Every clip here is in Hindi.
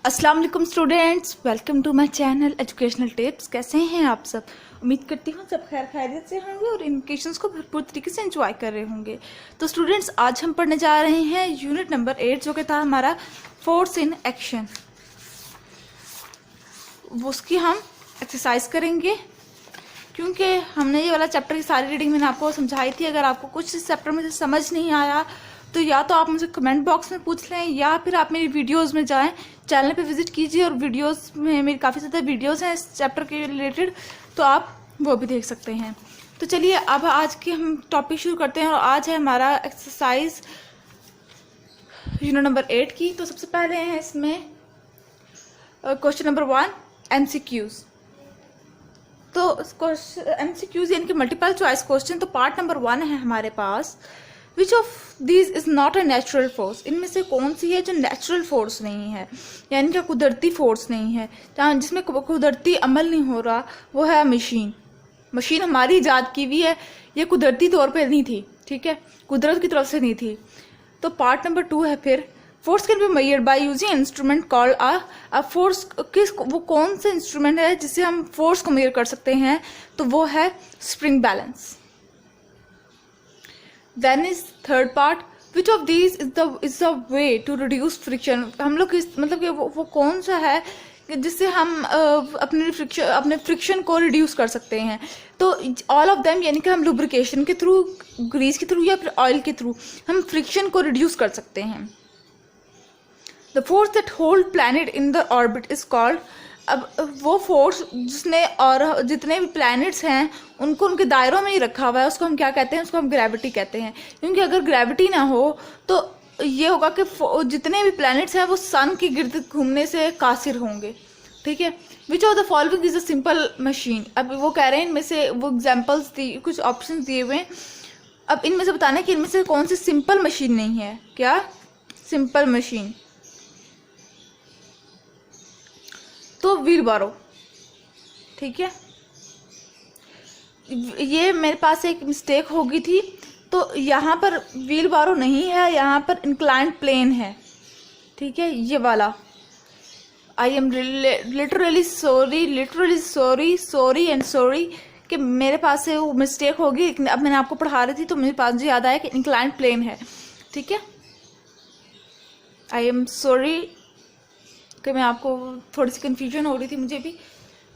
अस्सलाम वालेकुम students, welcome to my channel educational tips. कैसे हैं आप सब? उम्मीद करती हूँ सब खैर खैरियत से होंगे और इन वेकेशंस को भरपूर तरीके से एंजॉय कर रहे होंगे। तो स्टूडेंट्स, आज हम पढ़ने जा रहे हैं यूनिट नंबर 8 जो कि था हमारा फोर्स इन एक्शन। उसकी हम एक्सरसाइज करेंगे क्योंकि हमने ये वाला चैप्टर की सारी रीडिंग मैंने आपको समझाई थी। अगर आपको कुछ इस चैप्टर में से समझ नहीं आया तो या तो आप मुझे कमेंट बॉक्स में पूछ लें या फिर आप मेरी वीडियोस में जाएं, चैनल पे विजिट कीजिए और वीडियोस में मेरी काफ़ी ज़्यादा वीडियोस हैं इस चैप्टर के रिलेटेड, तो आप वो भी देख सकते हैं। तो चलिए अब आज के हम टॉपिक शुरू करते हैं और आज है हमारा एक्सरसाइज यूनिट नंबर 8 की। तो सबसे पहले है इसमें क्वेश्चन नंबर 1 MCQs। तो MCQs यानी कि मल्टीपल चॉइस क्वेश्चन। तो पार्ट नंबर 1 है हमारे पास, which of these is not a natural force. इनमें से कौन सी है जो नेचुरल फोर्स नहीं है, यानी कि कुदरती फोर्स नहीं है, जहाँ जिसमें कुदरती अमल नहीं हो रहा, वो है मशीन। मशीन हमारी ईजाद की हुई है, ये कुदरती तौर पे नहीं थी, ठीक है, कुदरत की तरफ से नहीं थी। तो पार्ट नंबर 2 है फिर, force can be measured by using instrument called a force. वो कौन सा इंस्ट्रूमेंट है जिससे हम फोर्स को मेजर कर सकते हैं? तो वो है spring balance. Then is third part, which of these is the way to reduce friction. हम लोग मतलब कि वो कौन सा है जिससे हम अपने फ्रिक्शन को रिड्यूस कर सकते हैं? तो ऑल ऑफ देम, यानी कि हम लुब्रिकेशन के थ्रू, ग्रीस के थ्रू या फिर ऑयल के थ्रू हम फ्रिक्शन को रिड्यूस कर सकते हैं। The force that hold planet in the orbit is called. अब वो फोर्स जिसने और जितने भी प्लैनेट्स हैं उनको उनके दायरों में ही रखा हुआ है, उसको हम क्या कहते हैं? उसको हम ग्रेविटी कहते हैं। क्योंकि अगर ग्रेविटी ना हो तो ये होगा कि जितने भी प्लैनेट्स हैं वो सन के गिर्द घूमने से कासिर होंगे, ठीक है। Which of the following is a simple machine. अब वो कह रहे हैं इनमें से, वो एग्जाम्पल्स दी, कुछ ऑप्शन दिए हुए हैं। अब इनमें से बताना है कि इनमें से कौन सी सिंपल मशीन नहीं है। क्या सिंपल मशीन? तो व्हील बारो, ठीक है। ये मेरे पास एक मिस्टेक हो गई थी, तो यहाँ पर व्हील बारो नहीं है, यहाँ पर इंक्लाइंड प्लेन है, ठीक है, ये वाला। I am literally sorry and sorry कि मेरे पास से वो मिस्टेक होगी। अब मैंने आपको पढ़ा रही थी तो मेरे पास जो याद आया कि इंक्लाइंड प्लेन है, ठीक है। आई एम सॉरी कि मैं आपको थोड़ी सी कन्फ्यूजन हो रही थी मुझे भी,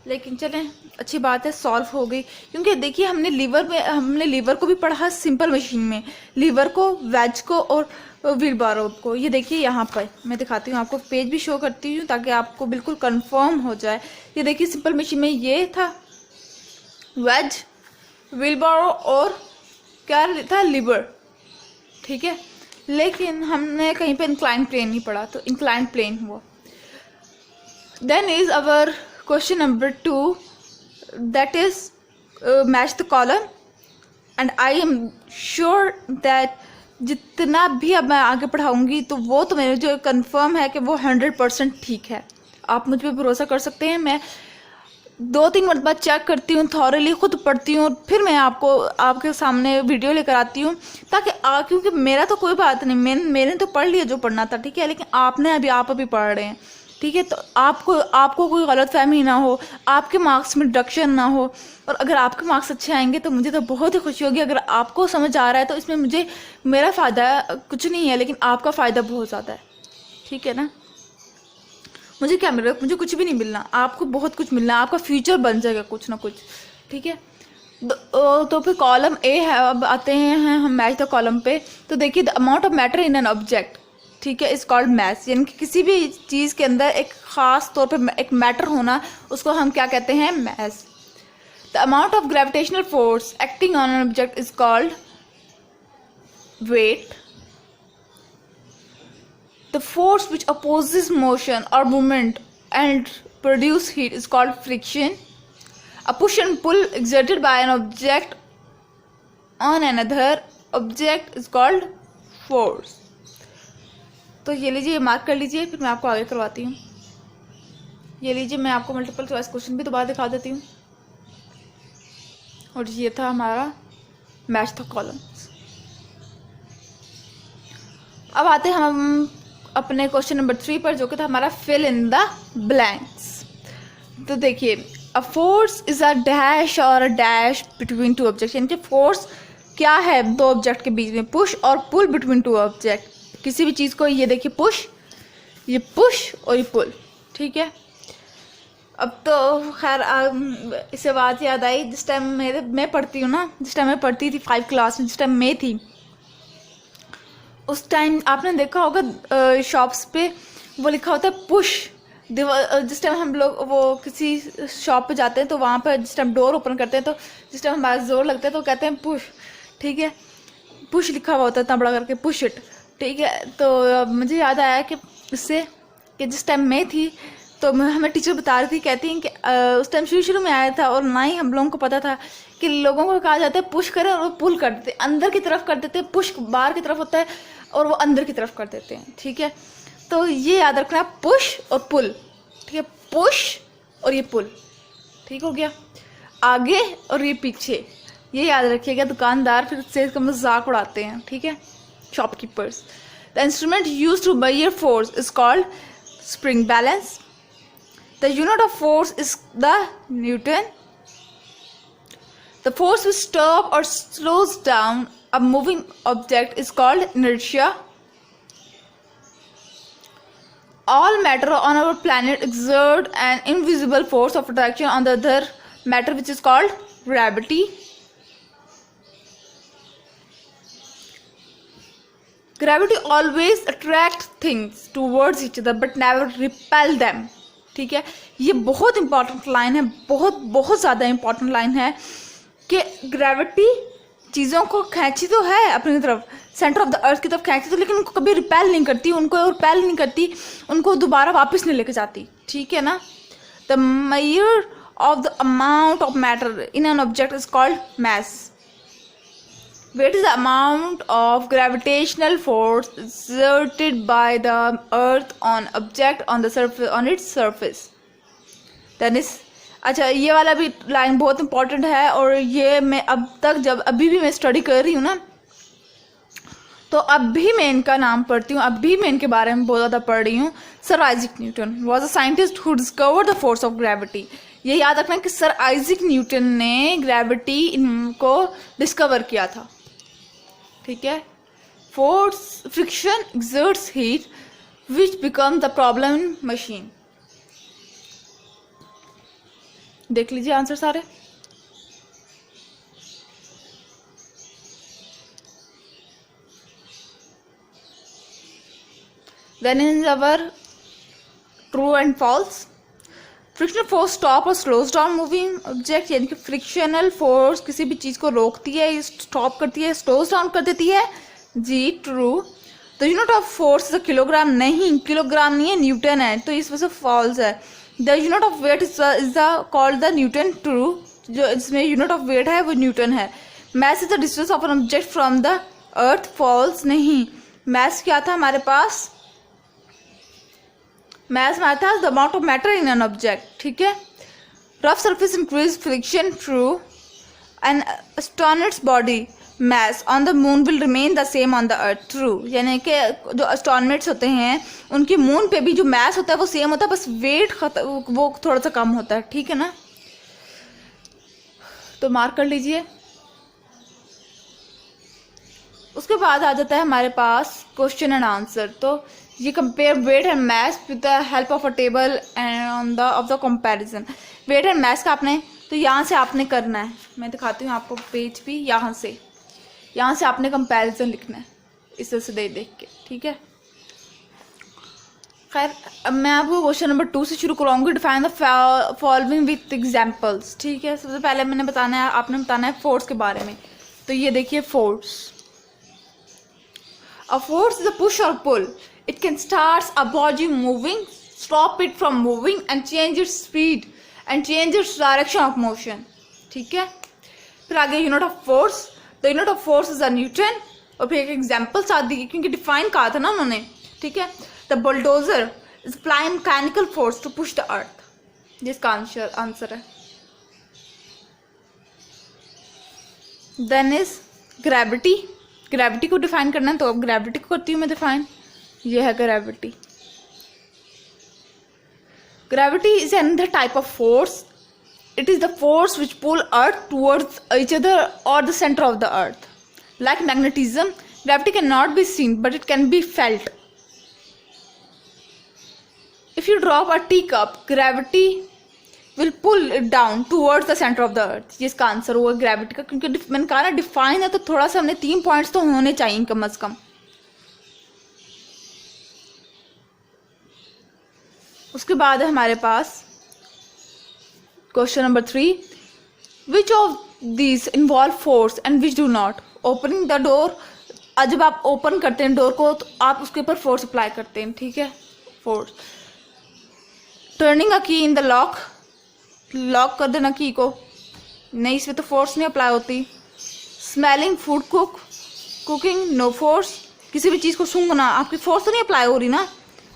लेकिन चलें अच्छी बात है, सॉल्व हो गई। क्योंकि देखिए हमने लीवर को भी पढ़ा सिंपल मशीन में, लीवर को, वेज को और व्हील बारो को। ये देखिए यहाँ पर मैं दिखाती हूँ आपको, पेज भी शो करती हूँ ताकि आपको बिल्कुल कंफर्म हो जाए। ये देखिए सिंपल मशीन में ये था वेज, व्हील बारो और क्या था? लीवर, ठीक है। लेकिन हमने कहीं पर इंक्लाइन प्लेन नहीं पढ़ा, तो इंक्लाइन प्लेन हुआ। Then is our question number 2, that is match the column, and I am sure that जितना भी अब मैं आगे पढ़ाऊंगी तो वो तो मेरे जो कंफर्म है कि वो 100% ठीक है। आप मुझ पर भरोसा कर सकते हैं। मैं 2-3 मरतबा चेक करती हूँ, थॉरली खुद पढ़ती हूँ, फिर मैं आपके सामने वीडियो लेकर आती हूँ ताकि क्योंकि मेरा तो कोई बात नहीं, मैंने तो पढ़ लिया जो पढ़ना था, ठीक है, लेकिन आप अभी पढ़ रहे हैं, ठीक है। तो आपको कोई गलत फहमी ना हो, आपके मार्क्स में डिडक्शन ना हो, और अगर आपके मार्क्स अच्छे आएंगे तो मुझे तो बहुत ही खुशी होगी। अगर आपको समझ आ रहा है तो इसमें मेरा फ़ायदा कुछ नहीं है, लेकिन आपका फ़ायदा बहुत ज़्यादा है, ठीक है ना। मुझे क्या मिल रहा है? मुझे कुछ भी नहीं मिलना, आपको बहुत कुछ मिलना, आपका फ्यूचर बन जाएगा कुछ ना कुछ, ठीक है। तो फिर कॉलम ए है। अब आते हैं हम मैच द कॉलम पे। तो देखिए, the amount of matter in an object, ठीक है, इज कॉल्ड मैस। यानी कि किसी भी चीज़ के अंदर एक खास तौर पे एक मैटर होना, उसको हम क्या कहते हैं? Mass. The amount of gravitational force acting on an object is called weight. The force which opposes motion और movement and produce heat is called friction. A push and pull exerted by an object on another object is called force। तो ये लीजिए, मार्क कर लीजिए, फिर मैं आपको आगे करवाती हूँ। ये लीजिए, मैं आपको मल्टीपल चॉइस क्वेश्चन भी दोबारा दिखा देती हूँ। और ये था हमारा मैच द कॉलम्स। अब आते हैं हम अपने क्वेश्चन नंबर 3 पर, जो कि था हमारा फिल इन द ब्लैंक्स। तो देखिए, a force is a dash और a dash between two object, यानी कि फोर्स क्या है दो ऑब्जेक्ट के बीच में, पुश और पुल बिटवीन टू ऑब्जेक्ट। किसी भी चीज़ को, ये देखिए पुश, ये पुश और ये पुल, ठीक है। अब तो खैर इससे बात याद आई, जिस टाइम मैं पढ़ती हूँ ना, जिस टाइम मैं पढ़ती थी 5 क्लास में, जिस टाइम मैं थी, उस टाइम आपने देखा होगा शॉप्स पे वो लिखा होता है पुश। जिस टाइम हम लोग वो किसी शॉप पे जाते हैं तो वहाँ पर जिस टाइम डोर ओपन करते हैं, तो जिस टाइम हमारा जोर लगता है तो कहते हैं पुश, ठीक है। पुश लिखा हुआ होता है इतना बड़ा करके, पुश इट, ठीक है। तो मुझे याद आया कि इससे कि जिस टाइम मैं थी तो हमें टीचर बता रही थी, कहती हैं कि उस टाइम शुरू में आया था और ना ही हम लोगों को पता था कि लोगों को कहा जाता है पुश करें और वो पुल कर देते, अंदर की तरफ कर देते हैं। पुश बाहर की तरफ होता है और वो अंदर की तरफ कर देते हैं, ठीक है। तो ये याद रखना, पुश और पुल, ठीक है। पुश और ये पुल, ठीक हो गया। आगे और ये पीछे, ये याद रखिएगा। दुकानदार फिर से इसका मजाक उड़ाते हैं, ठीक है, shopkeepers. The instrument use to measure force is called spring balance. The unit of force is the Newton. The force which stops or slows down a moving object is called inertia. All matter on our planet exert an invisible force of attraction on the other matter, which is called gravity. Gravity always attracts things towards each other but never repel them. ठीक है, ये बहुत इंपॉर्टेंट लाइन है, बहुत ज़्यादा इंपॉर्टेंट लाइन है कि ग्रेविटी चीज़ों को खींची तो है अपनी तरफ, सेंटर ऑफ द अर्थ की तरफ खींचती तो, लेकिन उनको कभी रिपेल नहीं करती, उनको रिपेल नहीं करती, उनको दोबारा वापस नहीं लेके जाती, ठीक है ना। The measure of the amount of matter in an object is called mass. Weight is the amount of gravitational force exerted by the earth on object on the surface, on its surface. Then is, अच्छा, ये वाला भी लाइन बहुत इंपॉर्टेंट है, और ये मैं अब तक जब अभी भी मैं स्टडी कर रही हूँ ना, तो अब भी मैं इनका नाम पढ़ती हूँ, अब भी मैं इनके बारे में बहुत ज़्यादा पढ़ रही हूँ। Sir Isaac Newton was a scientist who discovered the force of gravity. ये याद रखना कि सर आइजैक न्यूटन ने ग्रेविटी इनको डिस्कवर किया था, ठीक है। Force friction exerts heat which becomes the problem in machine. देख लीजिए आंसर सारे। Then is our true and false. Frictional force stop और स्लोज डाउन मूविंग ऑब्जेक्ट, यानी कि फ्रिक्शनल फोर्स किसी भी चीज़ को रोकती है, स्टॉप करती है, स्लोज डाउन कर देती है, जी true. The unit of force is kilogram, नहीं किलोग्राम नहीं है, न्यूटन है, तो इस वजह से फॉल्स है। The unit of weight is the called the newton, true, जो इसमें यूनिट ऑफ वेट है वो न्यूटन है। Mass is the distance of an object from the earth, false, नहीं। मैस क्या था हमारे पास, मैस में था the amount of matter in an object, ठीक है। Rough surface increase friction, true. And astronauts body mass on the moon will remain the same on the earth, true। यानी कि जो एस्ट्रोनॉट्स होते हैं उनकी मून पे भी जो मैस होता है वो सेम होता है, बस वेट वो थोड़ा सा कम होता है, ठीक है ना। तो मार्क कर लीजिए। उसके बाद आ जाता है हमारे पास क्वेश्चन एंड आंसर। तो ये compare weight and mass with the help of a table and of the comparison. Weight and mass का आपने, तो यहाँ से आपने करना है, मैं दिखाती हूँ आपको पेज भी, यहाँ से आपने कंपैरिजन लिखना है इस तरह से देख के, ठीक है। खैर अब मैं आपको क्वेश्चन नंबर 2 से शुरू कराऊंगी। Define the following with examples, ठीक है। सबसे पहले मैंने बताना है, आपने बताना है फोर्स के बारे में। तो ये देखिए force, a force is a push और pull, it can start a body moving, stop it from moving and change its speed and change its direction of motion, ठीक है। फिर आगे unit of force, the unit of force is a newton, और फिर एक एग्जाम्पल साथ दी क्योंकि डिफाइन कहा था ना उन्होंने, ठीक है। The bulldozer is apply mechanical force to push the earth, जिसका आंसर है। देन इज ग्रेविटी, ग्रेविटी को डिफाइन करना है, तो अब ग्रेविटी को करती हूँ मैं डिफाइन। ये है gravity. Gravity is another type of force. It is the force which pull earth towards each other or the center of the earth. Like magnetism, gravity cannot be seen but it can be felt. If you drop a teacup, gravity will pull it down towards the center of the earth. ये इसका आंसर होगा ग्रेविटी का, क्योंकि मैंने कहा ना डिफाइन है तो थोड़ा सा हमने 3 पॉइंट्स तो होने चाहिए कम से कम। उसके बाद है हमारे पास question number 3, which of these involve force and which do not. Opening the door, जब आप ओपन करते हैं डोर को तो आप उसके ऊपर फोर्स अप्लाई करते हैं, ठीक है, फोर्स। टर्निंग अ की इन द लॉक, लॉक कर देना की को, नहीं इसमें तो फोर्स नहीं अप्लाई होती। Smelling food cooking, no force. किसी भी चीज़ को सूंघना, आपकी फोर्स तो नहीं अप्लाई हो रही ना।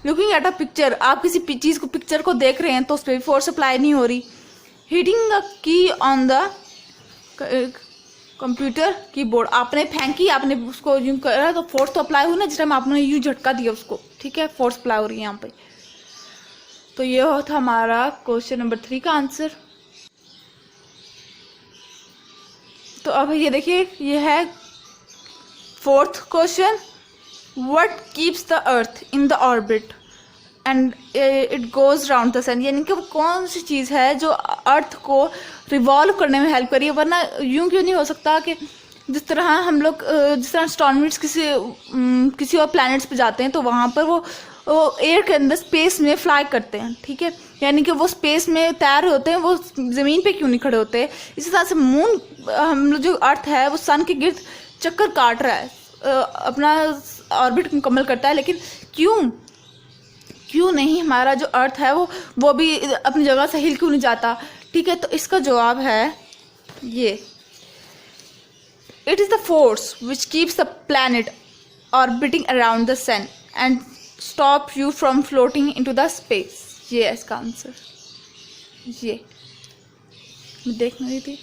लुकिंग एट अ पिक्चर, आप किसी चीज़ को पिक्चर को देख रहे हैं तो उस पर भी फोर्स अप्लाई नहीं हो रही। हिटिंग अ की ऑन द कंप्यूटर कीबोर्ड, आपने फेंकी, आपने उसको यूं करा तो फोर्स तो अप्लाई हुई ना, जिस टाइम आपने यूं झटका दिया उसको, ठीक है, फोर्स अप्लाई हो रही है यहाँ पे। तो ये था हमारा क्वेश्चन नंबर 3 का आंसर। तो अब ये देखिए, ये है 4th question, what keeps the earth in the orbit and it goes round the sun. यानी कि वो कौन सी चीज़ है जो अर्थ को रिवॉल्व करने में हेल्प करी है, वरना यूं क्यों नहीं हो सकता कि जिस तरह हम लोग जिस तरह एस्ट्रोनॉमर्स किसी और प्लैनेट्स पे जाते हैं तो वहाँ पर वो एयर के अंदर स्पेस में फ्लाई करते हैं, ठीक है, यानी कि वो स्पेस में तैर होते हैं, वो ज़मीन पे क्यों नहीं खड़े होते। इसी तरह से मून, हम लोग जो अर्थ है वो सन के गिर्द चक्कर काट रहा है, अपना ऑर्बिट मुकम्मल करता है, लेकिन क्यों नहीं हमारा जो अर्थ है वो भी अपनी जगह से हिल क्यों नहीं जाता, ठीक है। तो इसका जवाब है ये, it is the force which keeps the planet orbiting around the sun and stop you from floating into the space. ये है इसका आंसर। ये मैं देख नहीं रही थी,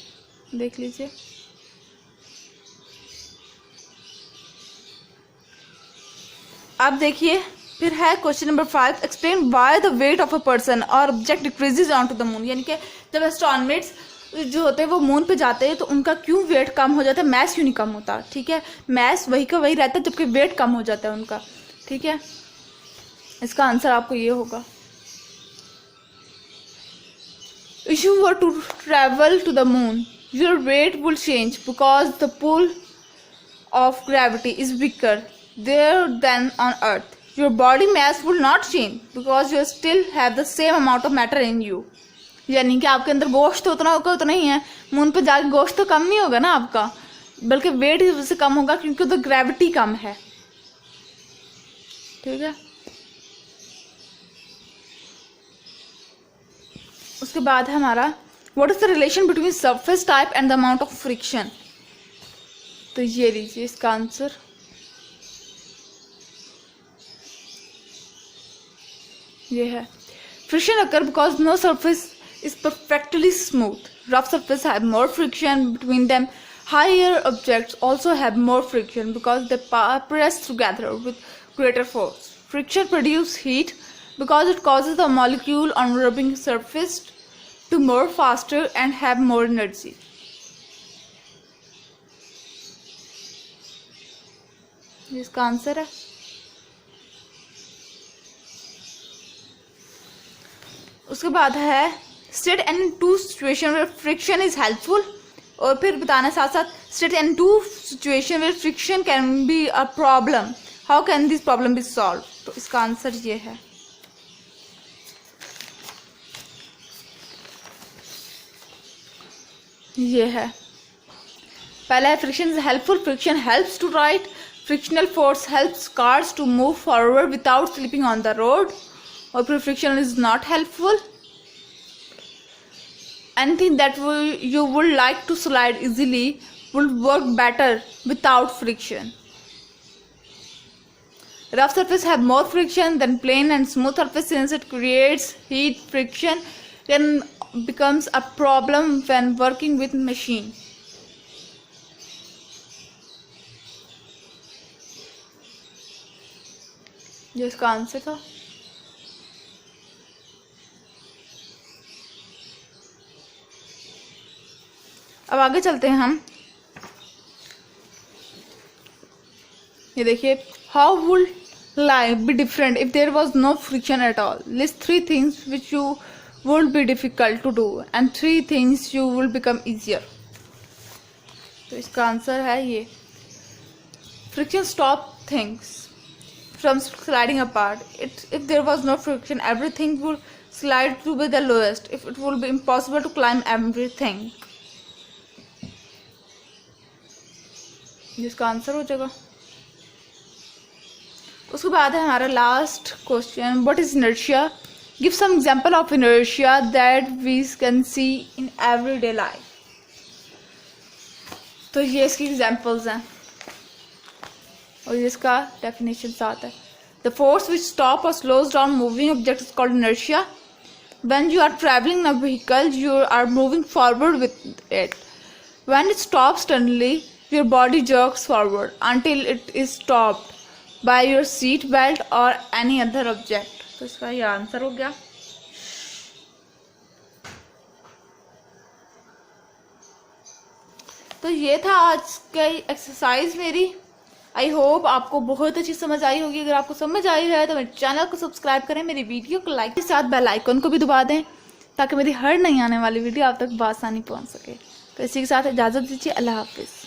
देख लीजिए। आप देखिए, फिर है question number 5, explain why the weight of a person और object decreases on to the moon. यानी कि जब एस्ट्रोनॉमर्स जो होते हैं वो मून पे जाते हैं तो उनका क्यों वेट कम हो जाता है, मैस क्यों नहीं कम होता, ठीक है, मैस वही का वही रहता है जबकि वेट कम हो जाता है उनका, ठीक है। इसका आंसर आपको ये होगा, if you were to travel to the moon your weight will change because the pull of gravity is weaker there than on earth. Your body mass will not change because you still have the same amount of matter in you. यानी कि आपके अंदर गोश्त तो उतना होगा उतना ही है, मून पे जाके गोश्त तो कम नहीं होगा ना आपका, बल्कि वेट इस वजह से कम होगा क्योंकि तो ग्रेविटी कम है, ठीक है। उसके बाद है हमारा what is the relation between surface type and the amount of friction. तो ये लीजिए इसका आंसर, ये है friction occur because no surface is perfectly smooth. Rough surfaces have more friction between them. Higher objects also have more friction because they press together with greater force. Friction produces heat because it causes the molecule on rubbing surface to move faster and have more energy. इसका आंसर है। उसके बाद है state any two situation where friction is helpful, और फिर बताना साथ साथ state any two situation where friction can be a problem, how can this problem be solved। तो इसका आंसर ये है, ये है पहला है friction is helpful, friction helps to right, frictional force helps cars to move forward without slipping on the road, और फिर friction is not helpful, anything that you would like to slide easily will work better without friction. Rough surface have more friction than plain and smooth surface since it creates heat. Friction then becomes a problem when working with machine. जो इसका आंसर था। अब आगे चलते हैं हम। ये देखिए, how would life be different if there was no friction at all. List 3 things which you would be difficult to do and 3 things you will become easier. तो इसका आंसर है ये, friction stop things from sliding apart. If there was no friction, everything would slide to be the lowest. If it would be impossible to climb everything. जिसका आंसर हो जाएगा। उसके बाद है हमारा last question, what is inertia? Give some example of inertia that we can see in everyday life. तो ये इसकी एग्जांपल्स हैं और इसका डेफिनेशन साथ है। द फोर्स विच स्टॉप और slows down moving object is called inertia. When you are traveling in a vehicle, you are moving forward with it. When it stops suddenly, your body jerks forward until it is stopped by your seat belt or any other object. तो इसका ये आंसर हो गया। तो ये था आज की एक्सरसाइज मेरी। आई होप आपको बहुत अच्छी समझ आई होगी। अगर आपको समझ आई है तो मेरे चैनल को सब्सक्राइब करें, मेरी वीडियो को लाइक के साथ बेल आइकन को भी दबा दें ताकि मेरी हर नई आने वाली वीडियो आप तक बआसानी पहुंच सके। तो इसी के साथ इजाज़त दीजिए। अल्लाह हाफिज़।